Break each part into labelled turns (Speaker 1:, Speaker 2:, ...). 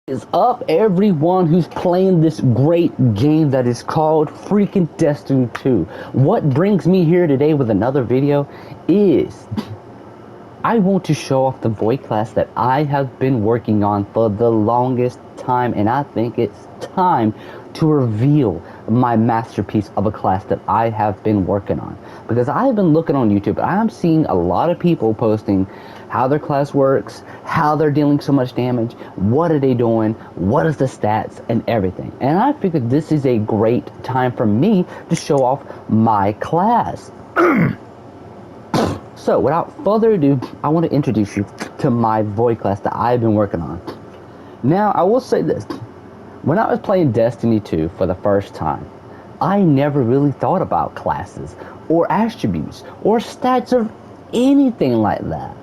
Speaker 1: Is up, everyone who's playing this great game that is called freaking Destiny 2. What brings me here today with another video is I want to show off the void class that I have been working on for the longest time, and I think it's time to reveal my masterpiece of a class that I have been working on. Because I've been looking on YouTube, I'm seeing a lot of people posting how their class works, how they're dealing so much damage, what are they doing, what is the stats, and everything. And I figured this is a great time for me to show off my class. So, without further ado, I want to introduce you to my void class that I've been working on. Now, I will say this. When I was playing Destiny 2 for the first time, I never really thought about classes, or attributes, or stats, or anything like that.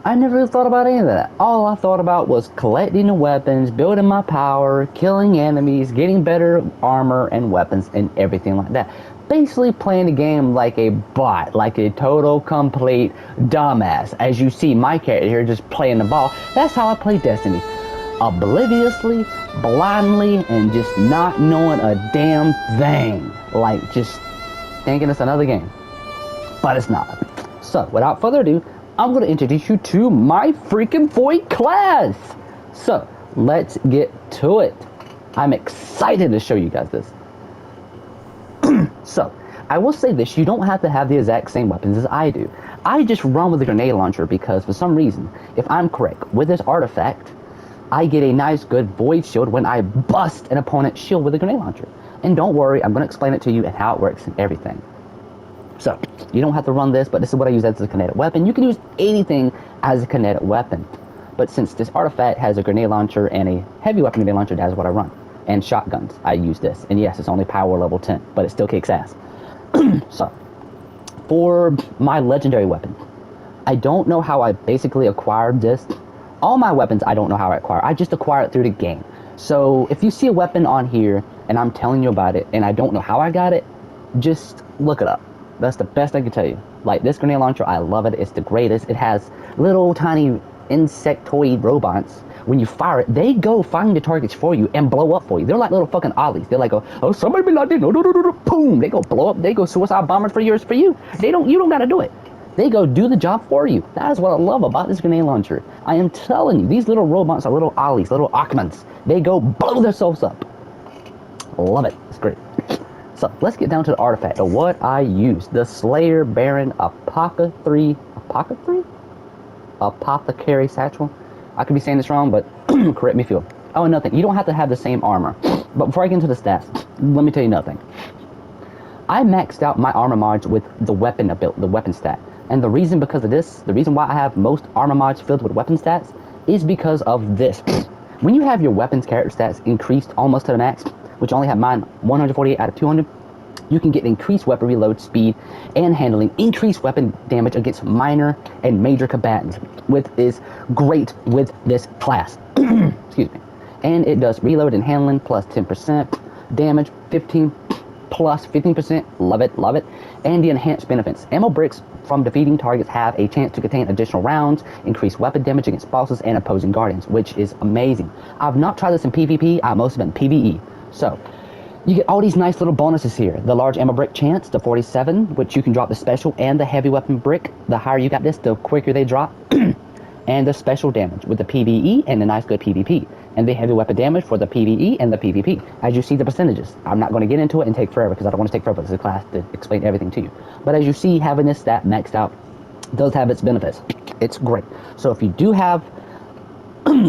Speaker 1: I never really thought about any of that. All I thought about was collecting the weapons, building my power, killing enemies, getting better armor and weapons, and everything like that. Basically playing the game like a bot, like a total complete dumbass. As you see my character here just playing the ball, that's how I play Destiny. Obliviously, blindly, and just not knowing a damn thing. Like, just thinking it's another game. But it's not. So, without further ado, I'm going to introduce you to my freaking void class. So, let's get to it. I'm excited to show you guys this. So, I will say this, you don't have to have the exact same weapons as I do. I just run with a grenade launcher because for some reason, if I'm correct, with this artifact, I get a nice good void shield when I bust an opponent's shield with a grenade launcher. And don't worry, I'm going to explain it to you and how it works and everything. So, you don't have to run this, but this is what I use as a kinetic weapon. You can use anything as a kinetic weapon. But since this artifact has a grenade launcher and a heavy weapon grenade launcher, that is what I run. And shotguns, I use this. And yes, it's only power level 10, but it still kicks ass. So, for my legendary weapon, I don't know how I basically acquired this. All my weapons, I don't know how I acquire. I just acquire it through the game. So, if you see a weapon on here, and I'm telling you about it, and I don't know how I got it, just look it up. That's the best I can tell you. Like, this grenade launcher, I love it. It's the greatest. It has little tiny insectoid robots. When you fire it, they go find the targets for you and blow up for you. They're like little fucking ollies. They're like, oh, somebody be like this. No, boom. They go blow up. They go suicide bombers for yours for you. You don't got to do it. They go do the job for you. That is what I love about this grenade launcher. I am telling you, these little robots are little ollies, little Achmans. They go blow themselves up. Love it. It's great. So, let's get down to the artifact of what I use. The Slayer Baron Apothecary Satchel. I could be saying this wrong, but correct me if you will. Oh, and nothing. You don't have to have the same armor. But before I get into the stats, let me tell you nothing. I maxed out my armor mods with the weapon stat. And the reason why I have most armor mods filled with weapon stats is because of this. When you have your weapons character stats increased almost to the max, which only have mine 148 out of 200, you can get increased weapon reload speed and handling, increased weapon damage against minor and major combatants, which is great with this class. Excuse me. And it does reload and handling plus 10%, damage 15 plus 15%, love it, and the enhanced benefits. Ammo bricks from defeating targets have a chance to contain additional rounds, increase weapon damage against bosses and opposing guardians, which is amazing. I've not tried this in PvP, I've mostly been PvE. So, you get all these nice little bonuses here. The large ammo brick chance, the 47, which you can drop the special, and the heavy weapon brick. The higher you got this, the quicker they drop. And the special damage with the PvE and the nice good PvP. And the heavy weapon damage for the PvE and the PvP. As you see the percentages. I'm not going to get into it and take forever because I don't want to take forever. This is a class to explain everything to you. But as you see, having this stat maxed out does have its benefits. It's great. So if you do have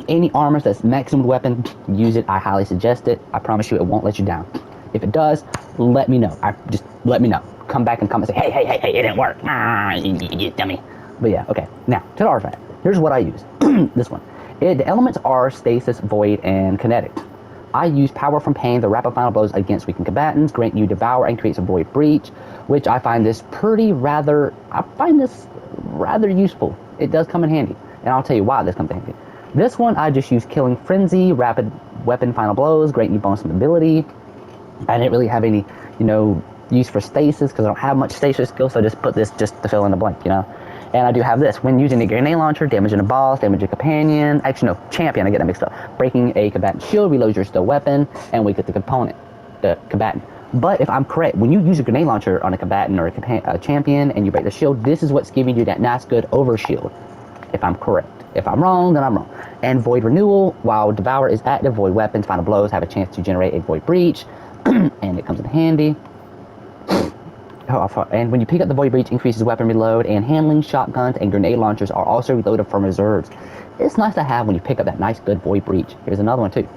Speaker 1: any armors that's maximum weapon, use it. I highly suggest it. I promise you it won't let you down. If it does, let me know. Just let me know. Come back and comment and say, hey, it didn't work. You dummy. But yeah, okay. Now, to the artifact. Here's what I use. This one. The elements are stasis, void, and kinetic. I use power from pain, the rapid final blows against weakened combatants, grant you devour, and creates a void breach, which I find this rather useful. It does come in handy. And I'll tell you why this comes in handy. This one, I just use Killing Frenzy, Rapid Weapon Final Blows, grant you bonus mobility. I didn't really have any, use for stasis because I don't have much stasis skill, so I just put this just to fill in the blank, And I do have this. When using a grenade launcher, damaging a boss, damaging a companion. Actually, no, champion. I get that mixed up. Breaking a combatant shield, reloads your still weapon, and weakens the combatant. But if I'm correct, when you use a grenade launcher on a combatant or a champion and you break the shield, this is what's giving you that nice good overshield. If I'm correct. If I'm wrong, then I'm wrong. And Void Renewal, while Devour is active, Void weapons, final blows have a chance to generate a Void Breach, and it comes in handy. And when you pick up the Void Breach, increases weapon reload, and handling, shotguns, and grenade launchers are also reloaded from reserves. It's nice to have when you pick up that nice good Void Breach. Here's another one too.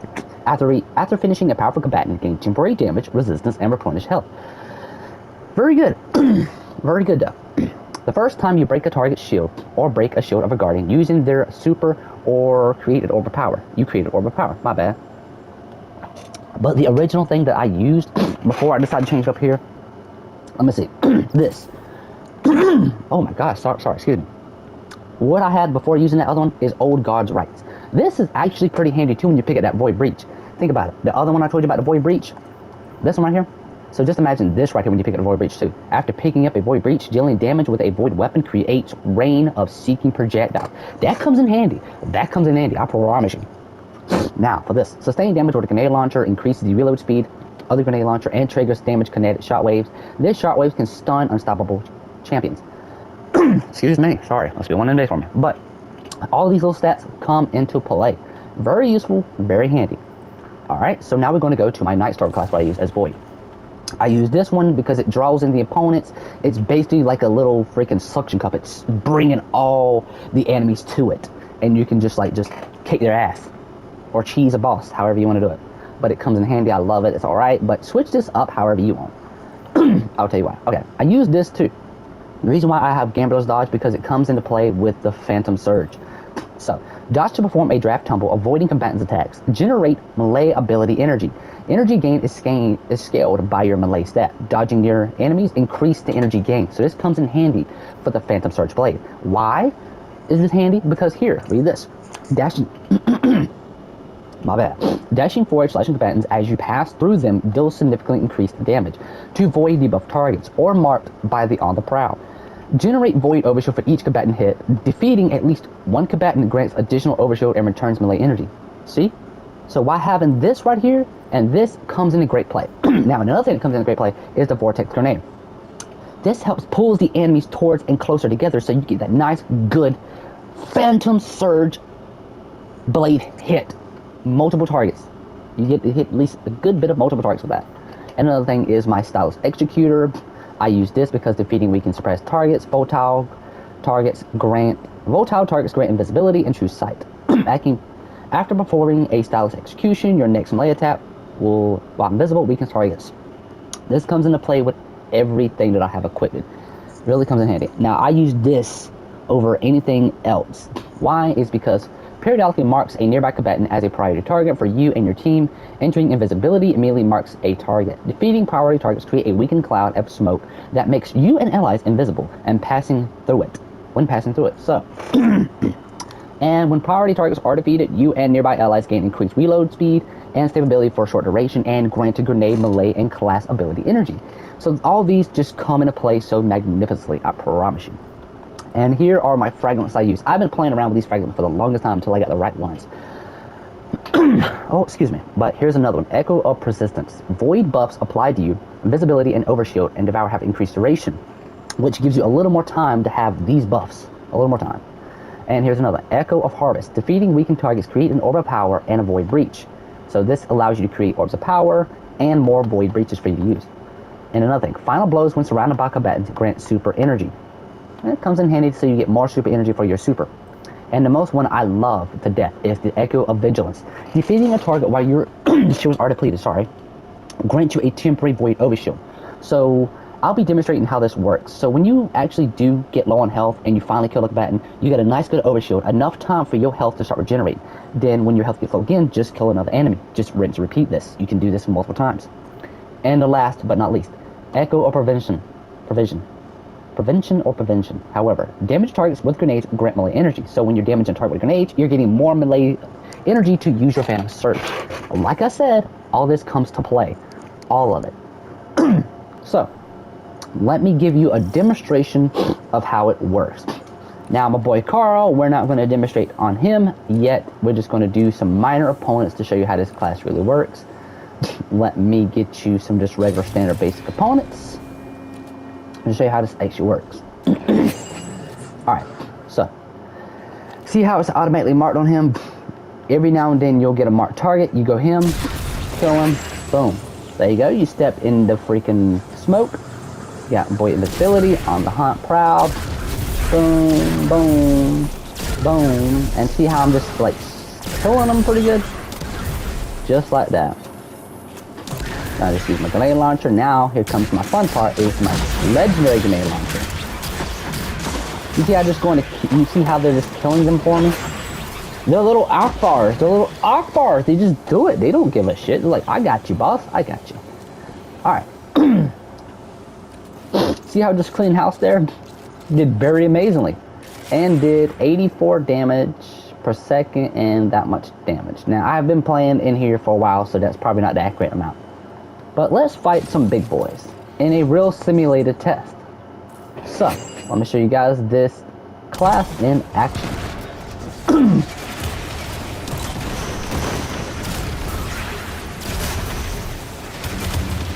Speaker 1: After finishing a powerful combatant, gain temporary damage, resistance, and replenish health. Very good. Very good though. The first time you break a target's shield, or break a shield of a guardian using their super or create an orb of power. You create an orb of power, my bad. But the original thing that I used before I decided to change up here, let me see, this. Oh my gosh, sorry, excuse me. What I had before using that other one is Old God's Rights. This is actually pretty handy too when you pick up that Void Breach. Think about it. The other one I told you about, the Void Breach, this one right here. So just imagine this right here when you pick up a Void Breach too. After picking up a Void Breach, dealing damage with a Void weapon creates Rain of Seeking projectiles. That comes in handy. That comes in handy, I promise you. Now, for this, sustained damage with a grenade launcher increases the reload speed of the grenade launcher and triggers damage kinetic shockwaves. This shockwaves can stun unstoppable champions. Excuse me, sorry, let's be one in a day for me. But all these little stats come into play. Very useful, very handy. Alright, so now we're going to go to my Nightstar class that I use as Void. I use this one because it draws in the opponents. It's basically like a little freaking suction cup. It's bringing all the enemies to it. And you can just kick their ass. Or cheese a boss, however you want to do it. But it comes in handy, I love it, it's alright. But switch this up however you want. I'll tell you why. Okay, I use this too. The reason why I have Gambler's Dodge, because it comes into play with the Phantom Surge. So, dodge to perform a draft tumble, avoiding combatants' attacks. Generate melee ability energy. Energy gain is scaled by your melee stat. Dodging near enemies increase the energy gain. So this comes in handy for the Phantom Surge Blade. Why is this handy? Because here, read this. Dashing... My bad. Dashing forward, slashing combatants as you pass through them deals significantly increased damage to void debuff targets or marked by the on the prowl. Generate void overshield for each combatant hit. Defeating at least one combatant grants additional overshield and returns melee energy. See? So why having this right here and this comes into great play. Now another thing that comes into great play is the Vortex Grenade. This helps pulls the enemies towards and closer together so you get that nice, good Phantom Surge blade hit. Multiple targets. You get to hit at least a good bit of multiple targets with that. And another thing is my Stylus Executor. I use this because defeating weak and suppressed targets, volatile targets grant invisibility and true sight. After performing a Stylus Execution, your next melee attack will, while invisible, weakens targets. This comes into play with everything that I have equipped. Really comes in handy. Now I use this over anything else. Why? Is because periodically marks a nearby combatant as a priority target for you and your team. Entering invisibility immediately marks a target. Defeating priority targets create a weakened cloud of smoke that makes you and allies invisible and passing through it. So, and when priority targets are defeated, you and nearby allies gain increased reload speed and stability for a short duration and granted grenade, melee, and class ability energy. So all these just come into play so magnificently, I promise you. And here are my fragments I use. I've been playing around with these fragments for the longest time until I got the right ones. Oh, excuse me. But here's another one. Echo of Persistence. Void buffs applied to you, invisibility and overshield, and Devour have increased duration, which gives you a little more time to have these buffs. A little more time. And here's another. Echo of Harvest. Defeating weakened targets, create an orb of power and a void breach. So this allows you to create orbs of power and more void breaches for you to use. And another thing. Final blows when surrounded by combatants grant super energy. And it comes in handy so you get more super energy for your super. And the most one I love to death is the Echo of Vigilance. Defeating a target while your shields are depleted, grants you a temporary void overshield. So I'll be demonstrating how this works. So when you actually do get low on health and you finally kill a combatant, you get a nice good overshield, enough time for your health to start regenerating. Then when your health gets low again, just kill another enemy. Just rinse and repeat this. You can do this multiple times. And the last but not least, Echo of Prevention. However, damage targets with grenades grant melee energy. So when you're damaging a target with grenades, you're getting more melee energy to use your Phantom Surge. Like I said, all this comes to play. All of it. So, let me give you a demonstration of how it works. Now, my boy Carl, we're not going to demonstrate on him yet. We're just going to do some minor opponents to show you how this class really works. Let me get you some just regular standard basic opponents and show you how this actually works. Alright, so see how it's automatically marked on him? Every now and then you'll get a marked target. You go him, kill him, boom. There you go. You step in the freaking smoke. You got boy invincibility, on the hunt, proud. Boom, boom, boom. And see how I'm just like killing them pretty good? Just like that. Now I just use my grenade launcher. Now here comes my fun part, is my legendary grenade launcher. You see how just going to, you see how they're just killing them for me? They're little Akbars. They're little Akbars. They just do it. They don't give a shit. They're like, I got you, boss. I got you. Alright. See how I just clean house there? Did very amazingly. And did 84 damage per second and that much damage. Now, I've been playing in here for a while, so that's probably not the accurate amount. But let's fight some big boys in a real simulated test. So, let me show you guys this class in action.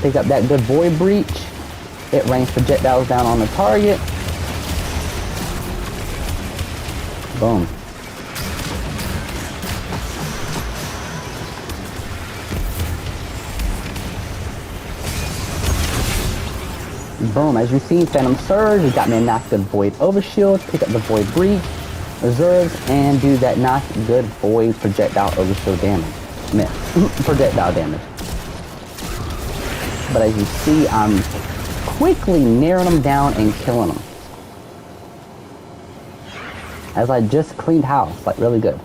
Speaker 1: Pick up that good void breach. It rains projectiles down on the target. Boom. Boom. As you see, Phantom Surge. You got me a nice good void overshield. Pick up the void breach, reserves, and do that nice good void projectile overshield damage. Miss. Projectile damage. But as you see, I'm quickly narrowing them down and killing them. As I just cleaned house, like really good.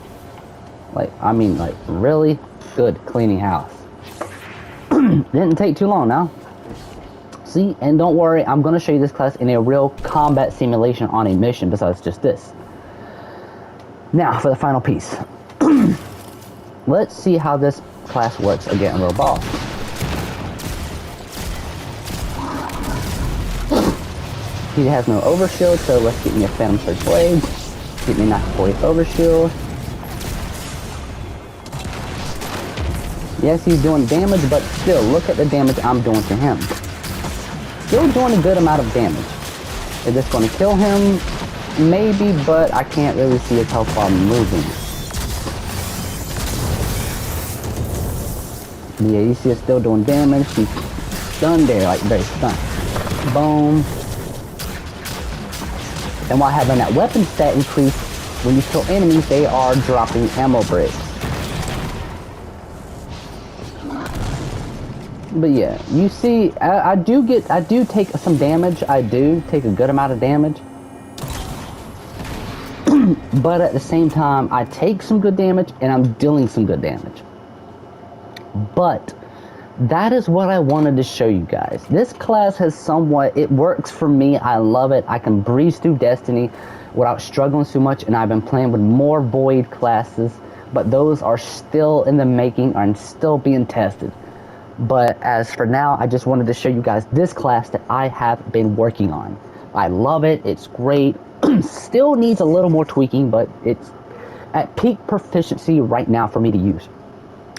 Speaker 1: Like, I mean, like really good cleaning house. Didn't take too long now. See, and don't worry, I'm going to show you this class in a real combat simulation on a mission besides just this. Now, for the final piece. Let's see how this class works again in real ball. He has no overshield, so let's get me a Phantom Surge Blade. Get me a nice void overshield. Yes, he's doing damage, but still, look at the damage I'm doing to him. Still doing a good amount of damage. Is this going to kill him? Maybe, but I can't really see his health while moving. Yeah, you see it's still doing damage. He's stunned there, like very stunned. Boom. And while having that weapon stat increase, when you kill enemies, they are dropping ammo bricks. But yeah, you see, I do take some damage. I do take a good amount of damage. But at the same time, I take some good damage and I'm dealing some good damage. But that is what I wanted to show you guys. This class has somewhat, it works for me. I love it. I can breeze through Destiny without struggling too much, and I've been playing with more Void classes, but those are still in the making and still being tested. But as for now, I just wanted to show you guys this class that I have been working on. I love it. It's great. Still needs a little more tweaking, but it's at peak proficiency right now for me to use.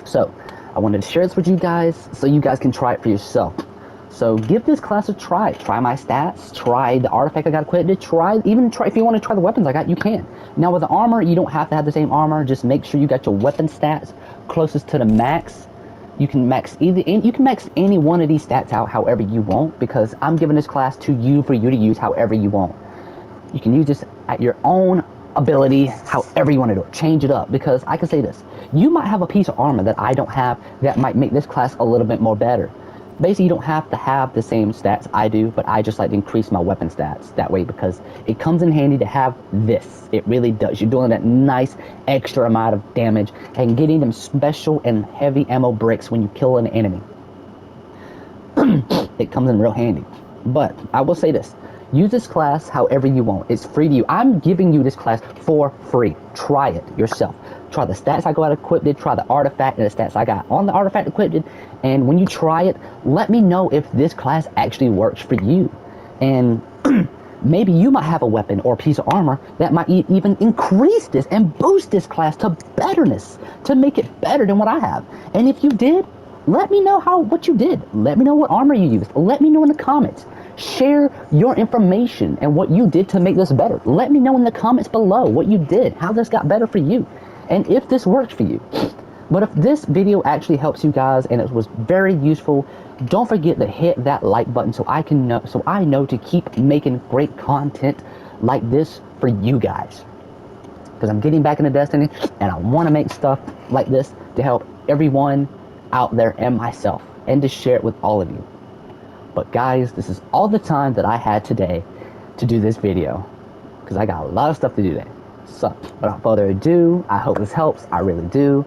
Speaker 1: So I wanted to share this with you guys so you guys can try it for yourself. So give this class a try. Try my stats. Try the artifact I got equipped. Even try if you want to try the weapons I got, you can. Now with the armor, you don't have to have the same armor. Just make sure you got your weapon stats closest to the max. You can max any one of these stats out however you want, because I'm giving this class to you for you to use however you want. You can use this at your own ability, however you want to do it. Change it up, because I can say this. You might have a piece of armor that I don't have that might make this class a little bit more better. Basically, you don't have to have the same stats I do, but I just like to increase my weapon stats that way because it comes in handy to have this. It really does. You're doing that nice extra amount of damage and getting them special and heavy ammo bricks when you kill an enemy. It comes in real handy. But I will say this. Use this class however you want. It's free to you. I'm giving you this class for free. Try it yourself. Try the stats I got equipped, try the artifact and the stats I got on the artifact equipped, and when you try it, let me know if this class actually works for you. And maybe you might have a weapon or a piece of armor that might even increase this and boost this class to betterness, to make it better than what I have. And if you did, let me know what you did. Let me know what armor you used. Let me know in the comments. Share your information and what you did to make this better. Let me know in the comments below what you did, how this got better for you, and if this works for you. But if this video actually helps you guys and it was very useful, don't forget to hit that like button so I know to keep making great content like this for you guys. Because I'm getting back into Destiny and I want to make stuff like this to help everyone out there and myself, and to share it with all of you. But guys, this is all the time that I had today to do this video, because I got a lot of stuff to do today. So without further ado, I hope this helps. I really do.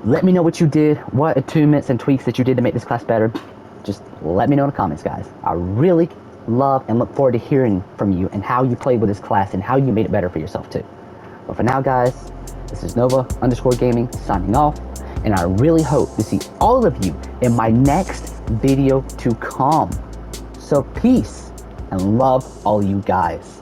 Speaker 1: Let me know what you did, what attunements and tweaks that you did to make this class better. Just let me know in the comments, guys. I really love and look forward to hearing from you and how you played with this class and how you made it better for yourself too. But for now, guys, this is Nova_Gaming signing off, and I really hope to see all of you in my next video to come. So peace and love all you guys.